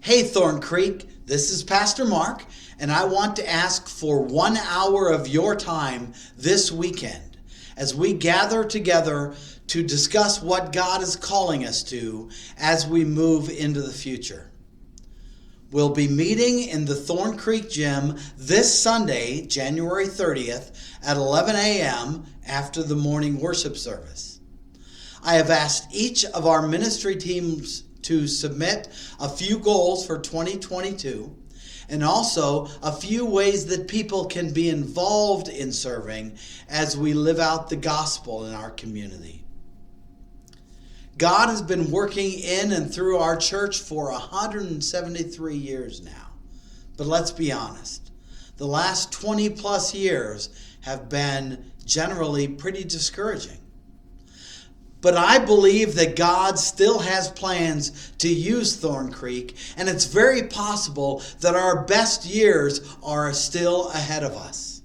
Hey Thorn Creek, this is Pastor Mark, and I want to ask for 1 hour of your time this weekend as we gather together to discuss what God is calling us to as we move into the future. We'll be meeting in the Thorn Creek Gym this Sunday, January 30th at 11 a.m. after the morning worship service. I have asked each of our ministry teams to submit a few goals for 2022 and also a few ways that people can be involved in serving as we live out the gospel in our community. God has been working in and through our church for 173 years now. But let's be honest, the last 20 plus years have been generally pretty discouraging. But I believe that God still has plans to use Thorn Creek, and it's very possible that our best years are still ahead of us.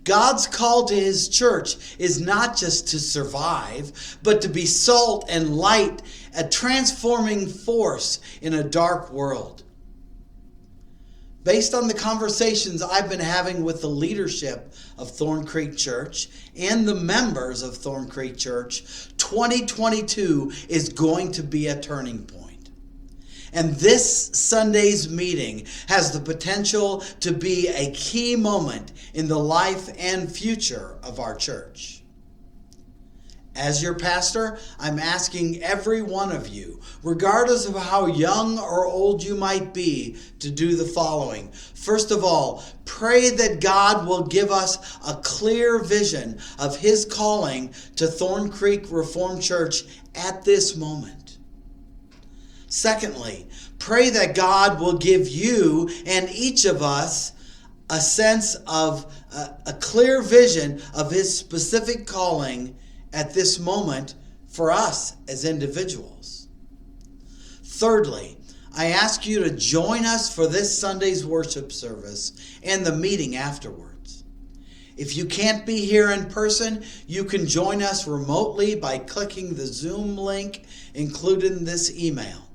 God's call to His church is not just to survive, but to be salt and light, a transforming force in a dark world. Based on the conversations I've been having with the leadership of Thorn Creek Church and the members of Thorn Creek Church, 2022 is going to be a turning point. And this Sunday's meeting has the potential to be a key moment in the life and future of our church. As your pastor, I'm asking every one of you, regardless of how young or old you might be, to do the following. First of all, pray that God will give us a clear vision of His calling to Thorn Creek Reformed Church at this moment. Secondly, pray that God will give you and each of us a sense of a clear vision of His specific calling at this moment for us as individuals. Thirdly, I ask you to join us for this Sunday's worship service and the meeting afterwards. If you can't be here in person, you can join us remotely by clicking the Zoom link included in this email.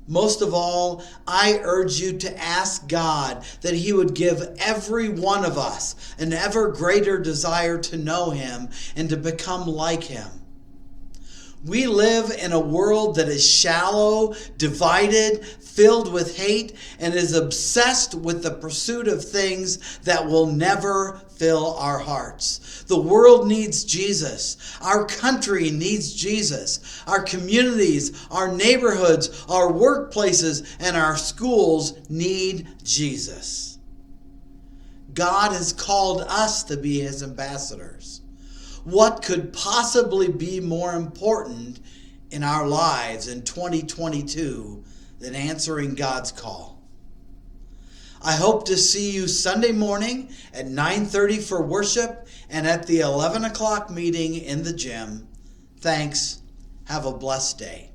Most of all, I urge you to ask God that He would give every one of us an ever greater desire to know Him and to become like Him. We live in a world that is shallow, divided, filled with hate, and is obsessed with the pursuit of things that will never fill our hearts. The world needs Jesus. Our country needs Jesus. Our communities, our neighborhoods, our workplaces, and our schools need Jesus. God has called us to be His ambassadors. What could possibly be more important in our lives in 2022 than answering God's call? I hope to see you Sunday morning at 9:30 for worship and at the 11 o'clock meeting in the gym. Thanks. Have a blessed day.